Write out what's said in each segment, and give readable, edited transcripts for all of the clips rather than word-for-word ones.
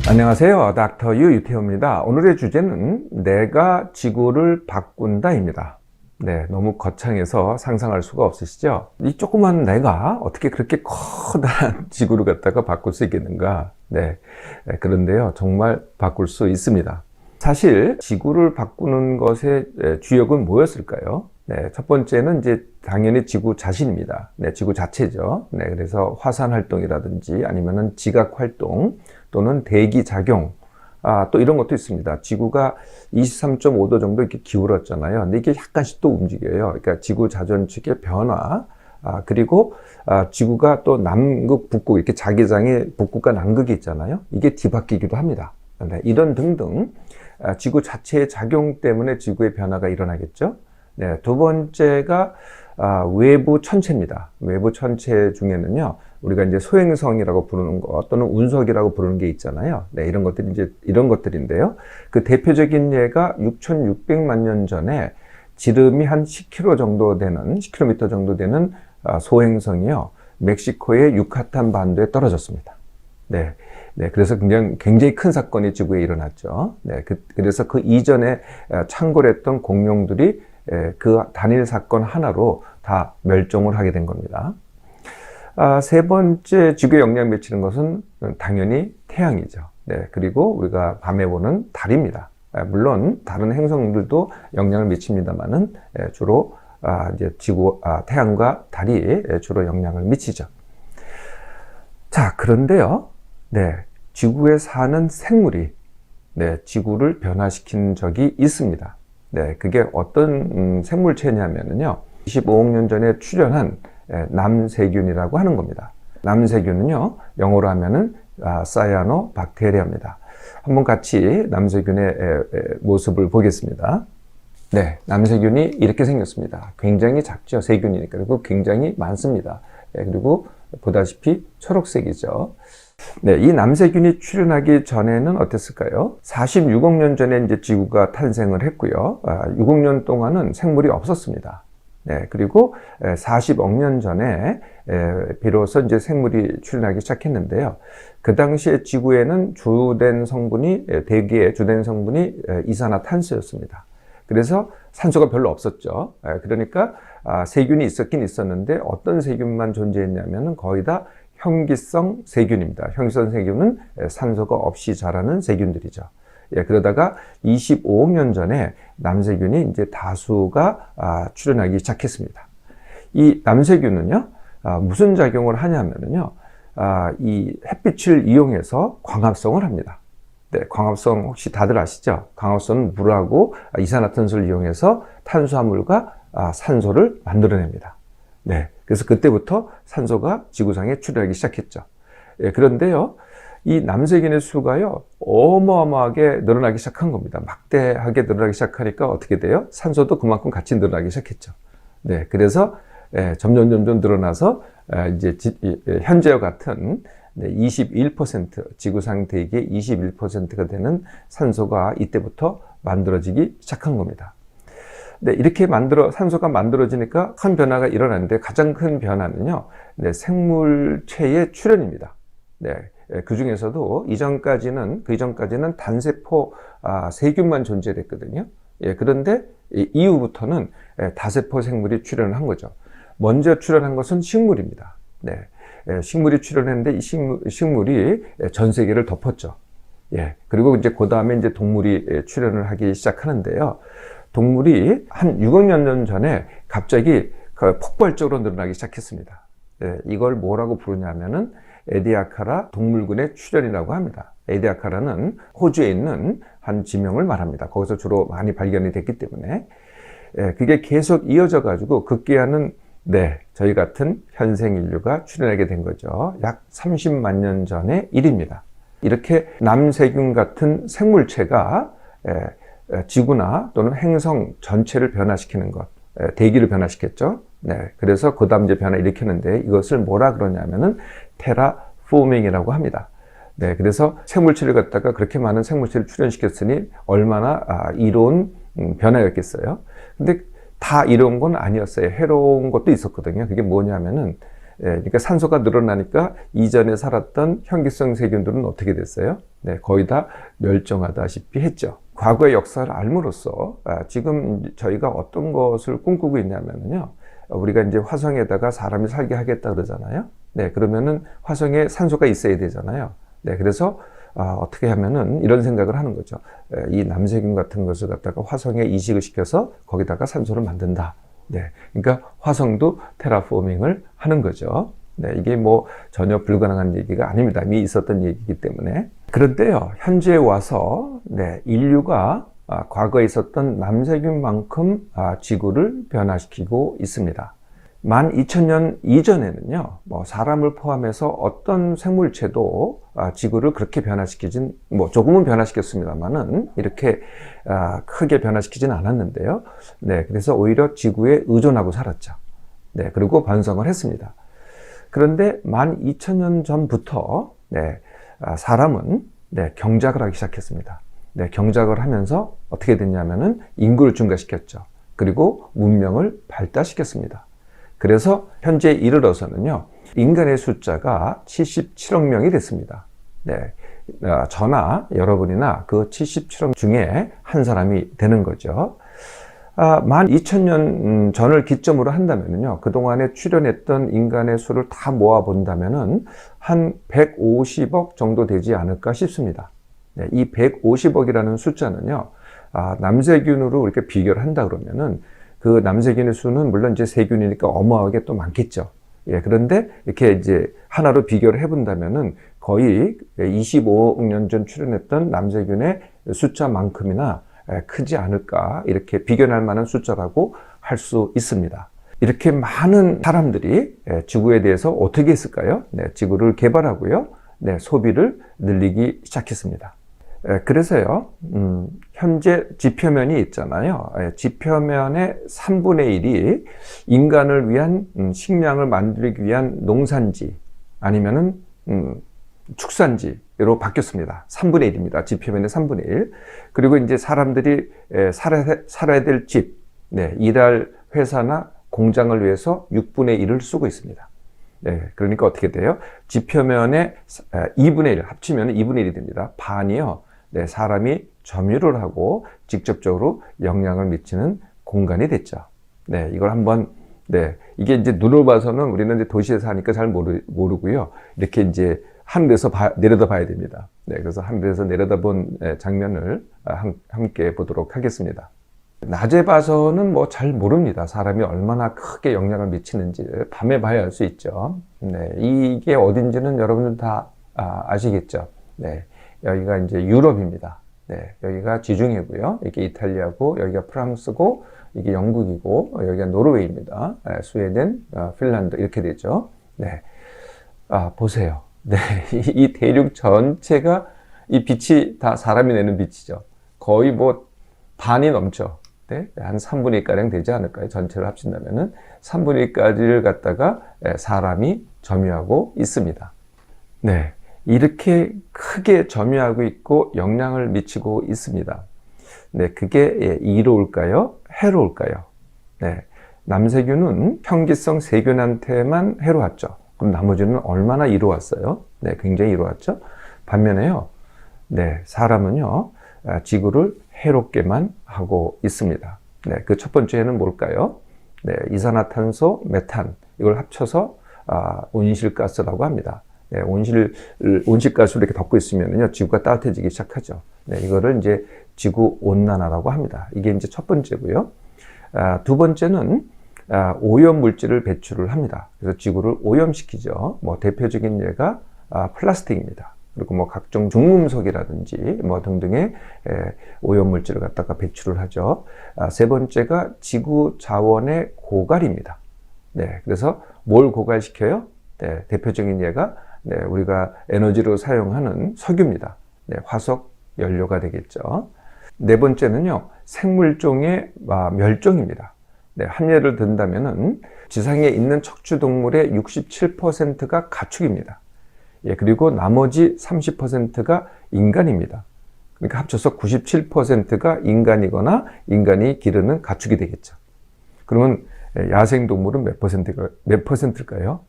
안녕하세요. 닥터 유 유태호입니다. 오늘의 주제는 내가 지구를 바꾼다입니다. 네, 너무 거창해서 상상할 수가 없으시죠? 이 조그만 내가 어떻게 그렇게 커다란 지구를 갖다가 바꿀 수 있겠는가? 네, 그런데요, 정말 바꿀 수 있습니다. 사실 지구를 바꾸는 것의 주역은 뭐였을까요? 네, 첫 번째는 이제 당연히 지구 자신입니다. 네, 지구 자체죠. 네, 그래서 화산 활동이라든지 아니면은 지각 활동 또는 대기 작용, 또 이런 것도 있습니다. 지구가 23.5도 정도 이렇게 기울었잖아요. 근데 이게 약간씩 또 움직여요. 그러니까 지구 자전축의 변화, 그리고 지구가 또 남극, 북극 이렇게 자기장에 북극과 남극이 있잖아요. 이게 뒤바뀌기도 합니다. 네, 이런 등등 지구 자체의 작용 때문에 지구의 변화가 일어나겠죠. 네, 두 번째가 외부 천체입니다. 외부 천체 중에는요, 우리가 이제 소행성이라고 부르는 것 또는 운석이라고 부르는 게 있잖아요. 네, 이런 것들이 이제 이런 것들인데요. 그 대표적인 예가 6,600만 년 전에 지름이 한 10km 정도 되는 10km 정도 되는 소행성이요, 멕시코의 유카탄 반도에 떨어졌습니다. 네. 네, 그래서 굉장히 큰 사건이 지구에 일어났죠. 네, 그래서 그 이전에 창궐했던 공룡들이 그 단일 사건 하나로 다 멸종을 하게 된 겁니다. 세 번째 지구에 영향을 미치는 것은 당연히 태양이죠. 네, 그리고 우리가 밤에 보는 달입니다. 물론 다른 행성들도 영향을 미칩니다만은 주로 이제 태양과 달이 주로 영향을 미치죠. 자, 그런데요, 네, 지구에 사는 생물이 지구를 변화시킨 적이 있습니다. 네, 그게 어떤 생물체냐면요, 25억 년 전에 출현한 남세균이라고 하는 겁니다. 남세균은요, 영어로 하면은 사이아노박테리아입니다. 한번 같이 남세균의 모습을 보겠습니다. 네, 남세균이 이렇게 생겼습니다. 굉장히 작죠, 세균이니까. 그리고 굉장히 많습니다. 네, 그리고 보다시피 초록색이죠. 네, 이 남세균이 출현하기 전에는 어땠을까요? 46억 년 전에 이제 지구가 탄생을 했고요. 6억 년 동안은 생물이 없었습니다. 네, 그리고 40억 년 전에 비로소 이제 생물이 출현하기 시작했는데요. 그 당시에 지구에는 대기의 주된 성분이 이산화탄소였습니다. 그래서 산소가 별로 없었죠. 그러니까 세균이 있었긴 있었는데 어떤 세균만 존재했냐면은 거의 다 형기성 세균입니다. 형기성 세균은 산소가 없이 자라는 세균들이죠. 그러다가 25억 년 전에 남세균이 이제 다수가 출현하기 시작했습니다. 이 남세균은요, 무슨 작용을 하냐면요, 이 햇빛을 이용해서 광합성을 합니다. 네, 광합성 혹시 다들 아시죠? 광합성은 물하고 이산화탄소를 이용해서 탄수화물과 산소를 만들어냅니다. 네, 그래서 그때부터 산소가 지구상에 출현하기 시작했죠. 그런데요, 이 남세균의 수가요, 어마어마하게 늘어나기 시작한 겁니다. 막대하게 늘어나기 시작하니까 어떻게 돼요? 산소도 그만큼 같이 늘어나기 시작했죠. 네, 그래서 점점 늘어나서 이제 현재와 같은 21%, 지구상 대기의 21%가 되는 산소가 이때부터 만들어지기 시작한 겁니다. 네, 이렇게 산소가 만들어지니까 큰 변화가 일어났는데 가장 큰 변화는요, 생물체의 출현입니다. 네, 그 중에서도 그 이전까지는 단세포 세균만 존재했거든요. 그런데 이후부터는 다세포 생물이 출현을 한 거죠. 먼저 출현한 것은 식물입니다. 네, 식물이 출현했는데 이 식물이 전 세계를 덮었죠. 그리고 이제 그 다음에 이제 동물이 출현을 하기 시작하는데요. 동물이 한 6억 년 전에 갑자기 폭발적으로 늘어나기 시작했습니다. 이걸 뭐라고 부르냐면은 에디아카라 동물군의 출현이라고 합니다. 에디아카라는 호주에 있는 한 지명을 말합니다. 거기서 주로 많이 발견이 됐기 때문에 그게 계속 이어져 가지고 급기야는 저희 같은 현생 인류가 출현하게 된 거죠. 약 30만 년 전의 일입니다. 이렇게 남세균 같은 생물체가 지구나 또는 행성 전체를 변화시키는 것, 대기를 변화시켰죠. 네, 그래서 그 다음 이제 변화 일으켰는데 이것을 뭐라 그러냐면은 테라포밍이라고 합니다. 네, 그래서 생물체를 갖다가 그렇게 많은 생물체를 출현시켰으니 얼마나 이로운 변화였겠어요. 근데 다 이로운 건 아니었어요. 해로운 것도 있었거든요. 그게 뭐냐면은 그러니까 산소가 늘어나니까 이전에 살았던 현기성 세균들은 어떻게 됐어요? 거의 다 멸종하다시피 했죠. 과거의 역사를 알므로써 지금 저희가 어떤 것을 꿈꾸고 있냐면요. 우리가 이제 화성에다가 사람이 살게 하겠다 그러잖아요. 그러면은 화성에 산소가 있어야 되잖아요. 그래서 어떻게 하면은 이런 생각을 하는 거죠. 이 남세균 같은 것을 갖다가 화성에 이식을 시켜서 거기다가 산소를 만든다. 그러니까 화성도 테라포밍을 하는 거죠. 이게 뭐 전혀 불가능한 얘기가 아닙니다. 이미 있었던 얘기이기 때문에. 그런데요, 현재에 와서 인류가 과거에 있었던 남세균만큼 지구를 변화시키고 있습니다. 12,000년 이전에는요, 뭐 사람을 포함해서 어떤 생물체도 지구를 그렇게 변화시키진, 뭐 조금은 변화시켰습니다만은 이렇게 크게 변화시키진 않았는데요. 그래서 오히려 지구에 의존하고 살았죠. 그리고 번성을 했습니다. 그런데 12,000년 전부터 사람은 경작을 하기 시작했습니다. 경작을 하면서 어떻게 됐냐면은 인구를 증가시켰죠. 그리고 문명을 발달시켰습니다. 그래서 현재 이르러서는요, 인간의 숫자가 77억 명이 됐습니다. 저나 여러분이나 그 77억 중에 한 사람이 되는 거죠. 12,000년 전을 기점으로 한다면요, 그동안에 출현했던 인간의 수를 다 모아본다면은 한 150억 정도 되지 않을까 싶습니다. 이 150억이라는 숫자는요, 남세균으로 이렇게 비교를 한다 그러면은 그 남세균의 수는 물론 이제 세균이니까 어마어마하게 또 많겠죠. 그런데 이렇게 이제 하나로 비교를 해본다면은 거의 25억 년 전 출현했던 남세균의 숫자만큼이나 크지 않을까, 이렇게 비교할 만한 숫자라고 할 수 있습니다. 이렇게 많은 사람들이 지구에 대해서 어떻게 했을까요? 지구를 개발하고요, 소비를 늘리기 시작했습니다. 그래서요, 현재 지표면이 있잖아요. 지표면의 3분의 1이 인간을 위한 식량을 만들기 위한 농산지 아니면은 축산지로 바뀌었습니다. 3분의 1입니다. 지표면의 3분의 1. 그리고 이제 사람들이 살아야 될 집, 일할 회사나 공장을 위해서 6분의 1을 쓰고 있습니다. 그러니까 어떻게 돼요? 지표면의 2분의 1, 합치면 2분의 1이 됩니다. 반이요, 사람이 점유를 하고 직접적으로 영향을 미치는 공간이 됐죠. 이걸 한번, 이게 이제 눈으로 봐서는 우리는 이제 도시에 사니까 잘 모르고요. 이렇게 이제 하늘에서 내려다 봐야 됩니다. 그래서 하늘에서 내려다본 장면을 함께 보도록 하겠습니다. 낮에 봐서는 뭐 잘 모릅니다. 사람이 얼마나 크게 영향을 미치는지 밤에 봐야 알 수 있죠. 이게 어딘지는 여러분들 다 아시겠죠. 여기가 이제 유럽입니다. 여기가 지중해고요. 이게 이탈리아고, 여기가 프랑스고, 이게 영국이고, 여기가 노르웨이입니다. 스웨덴, 핀란드 이렇게 되죠. 보세요. 이 대륙 전체가 이 빛이 다 사람이 내는 빛이죠. 거의 뭐 반이 넘죠. 한 3분의 1가량 되지 않을까요? 전체를 합친다면은 3분의 1까지를 갖다가 사람이 점유하고 있습니다. 이렇게 크게 점유하고 있고 영향을 미치고 있습니다. 그게 이로울까요? 해로울까요? 남세균은 현기성 세균한테만 해로웠죠. 그럼 나머지는 얼마나 이로웠어요? 굉장히 이로웠죠. 반면에요, 사람은요, 지구를 해롭게만 하고 있습니다. 그 첫 번째는 뭘까요? 이산화탄소, 메탄, 이걸 합쳐서 온실가스라고 합니다. 온실가스를 이렇게 덮고 있으면요, 지구가 따뜻해지기 시작하죠. 이거를 이제 지구 온난화라고 합니다. 이게 이제 첫 번째고요. 두 번째는 오염 물질을 배출을 합니다. 그래서 지구를 오염시키죠. 뭐 대표적인 예가 플라스틱입니다. 그리고 뭐 각종 중금속이라든지 뭐 등등의 오염 물질을 갖다가 배출을 하죠. 세 번째가 지구 자원의 고갈입니다. 그래서 뭘 고갈시켜요? 대표적인 예가 우리가 에너지로 사용하는 석유입니다. 화석 연료가 되겠죠. 네 번째는요, 생물종의 멸종입니다. 한 예를 든다면은 지상에 있는 척추동물의 67%가 가축입니다. 그리고 나머지 30%가 인간입니다. 그러니까 합쳐서 97%가 인간이거나 인간이 기르는 가축이 되겠죠. 그러면 야생동물은 몇 퍼센트일까요?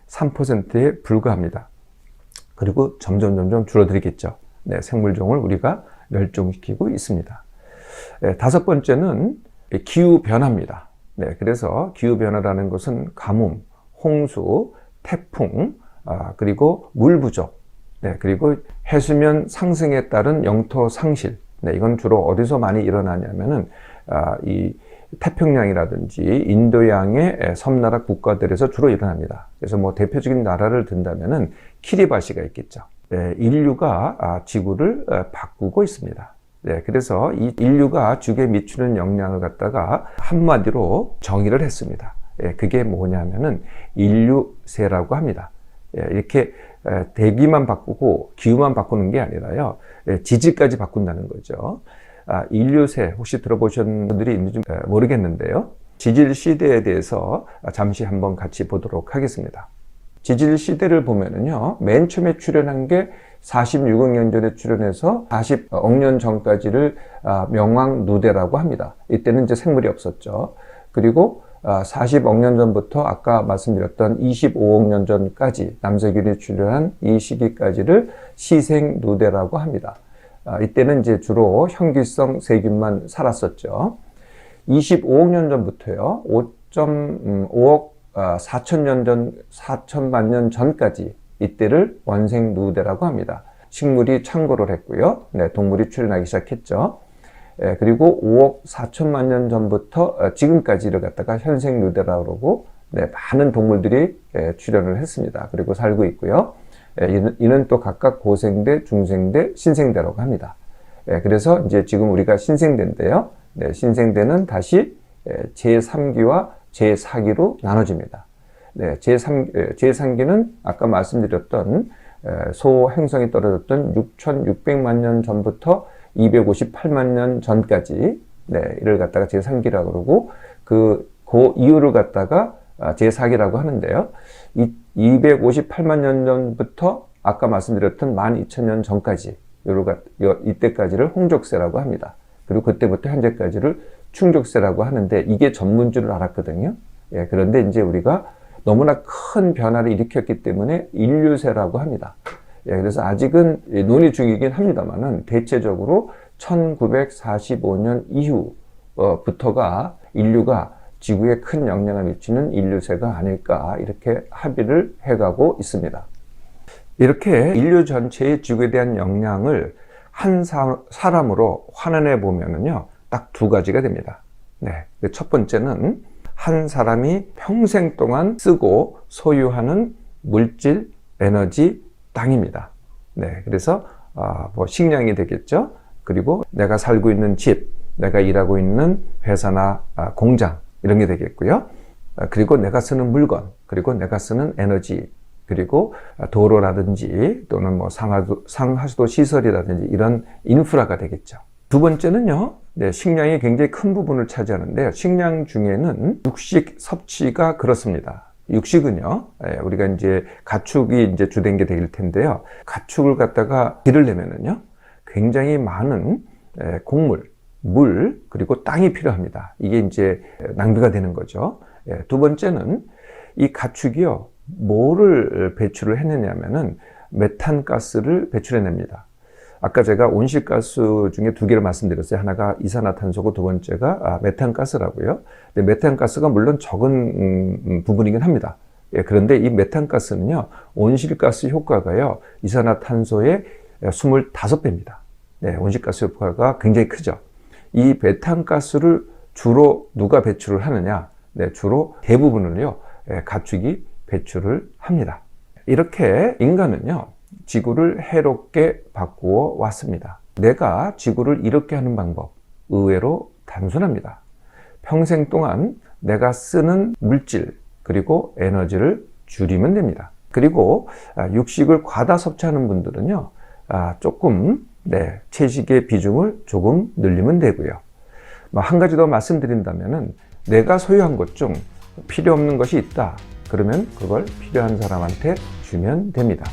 3%에 불과합니다. 그리고 점점 줄어들겠죠. 네, 생물종을 우리가 멸종시키고 있습니다. 네, 다섯 번째는 기후변화입니다. 네, 그래서 기후변화라는 것은 가뭄, 홍수, 태풍, 그리고 물 부족, 네, 그리고 해수면 상승에 따른 영토 상실. 네, 이건 주로 어디서 많이 일어나냐면은 이 태평양이라든지 인도양의 섬나라 국가들에서 주로 일어납니다. 그래서 뭐 대표적인 나라를 든다면은 키리바시가 있겠죠. 네, 인류가 지구를 바꾸고 있습니다. 네, 그래서 이 인류가 지구에 미치는 영향을 갖다가 한마디로 정의를 했습니다. 예, 그게 뭐냐면은 인류세라고 합니다. 예, 이렇게 대기만 바꾸고 기후만 바꾸는 게 아니라요, 지질까지 바꾼다는 거죠. 인류세 혹시 들어보신 분들이 있는지 모르겠는데요. 지질 시대에 대해서 잠시 한번 같이 보도록 하겠습니다. 지질 시대를 보면은요, 맨 처음에 출현한 게 46억 년 전에 출현해서 40억 년 전까지를 명왕누대라고 합니다. 이때는 이제 생물이 없었죠. 그리고 40억 년 전부터 아까 말씀드렸던 25억 년 전까지 남세균이 출현한 이 시기까지를 시생누대라고 합니다. 이때는 이제 주로 현기성 세균만 살았었죠. 25억 년 전부터요, 5.5억 4천만 년 전까지 이때를 원생누대라고 합니다. 식물이 창고를 했고요. 네, 동물이 출현하기 시작했죠. 그리고 5억 4천만 년 전부터 지금까지를 갖다가 현생누대라고 그러고, 네, 많은 동물들이 출현을 했습니다. 그리고 살고 있고요. 이는 또 각각 고생대, 중생대, 신생대라고 합니다. 그래서 이제 지금 우리가 신생대인데요. 네, 신생대는 다시 제3기와 제4기로 나눠집니다. 네, 제3기는 아까 말씀드렸던 소행성이 떨어졌던 6,600만 년 전부터 258만 년 전까지, 네, 이를 갖다가 제3기라고 그러고, 그 이유를 갖다가 제4기라고 하는데요. 258만 년 전부터 아까 말씀드렸던 12,000년 전까지, 이때까지를 홍족세라고 합니다. 그리고 그때부터 현재까지를 충족세라고 하는데, 이게 전문줄을 알았거든요. 예, 그런데 이제 우리가 너무나 큰 변화를 일으켰기 때문에 인류세라고 합니다. 예, 그래서 아직은 논의 중이긴 합니다만은 대체적으로 1945년 이후부터가 인류가 지구에 큰 영향을 미치는 인류세가 아닐까, 이렇게 합의를 해가고 있습니다. 이렇게 인류 전체의 지구에 대한 영향을 한 사람으로 환원해 보면은요, 딱 두 가지가 됩니다. 네, 첫 번째는 한 사람이 평생 동안 쓰고 소유하는 물질, 에너지, 땅입니다. 네, 그래서 뭐 식량이 되겠죠. 그리고 내가 살고 있는 집, 내가 일하고 있는 회사나 공장, 이런 게 되겠고요. 그리고 내가 쓰는 물건, 그리고 내가 쓰는 에너지, 그리고 도로라든지 또는 뭐 상하수도 시설이라든지 이런 인프라가 되겠죠. 두 번째는요, 네, 식량이 굉장히 큰 부분을 차지하는데요. 식량 중에는 육식 섭취가 그렇습니다. 육식은요, 우리가 이제 가축이 이제 주된 게 될 텐데요. 가축을 갖다가 기르려면은요, 굉장히 많은 곡물, 물, 그리고 땅이 필요합니다. 이게 이제 낭비가 되는 거죠. 두 번째는 이 가축이요, 뭐를 배출을 해내냐면은 메탄가스를 배출해냅니다. 아까 제가 온실가스 중에 두 개를 말씀드렸어요. 하나가 이산화탄소고 두 번째가 메탄가스라고요. 근데 메탄가스가 물론 적은 부분이긴 합니다. 그런데 이 메탄가스는요, 온실가스 효과가요, 이산화탄소의 25배입니다. 네, 온실가스 효과가 굉장히 크죠. 이 메탄가스를 주로 누가 배출을 하느냐? 네, 주로 대부분을요, 가축이 배출을 합니다. 이렇게 인간은요, 지구를 해롭게 바꾸어 왔습니다. 내가 지구를 이렇게 하는 방법, 의외로 단순합니다. 평생 동안 내가 쓰는 물질, 그리고 에너지를 줄이면 됩니다. 그리고 육식을 과다 섭취하는 분들은요, 조금, 네, 채식의 비중을 조금 늘리면 되고요. 한 가지 더 말씀드린다면은, 내가 소유한 것 중 필요 없는 것이 있다. 그러면 그걸 필요한 사람한테 주면 됩니다.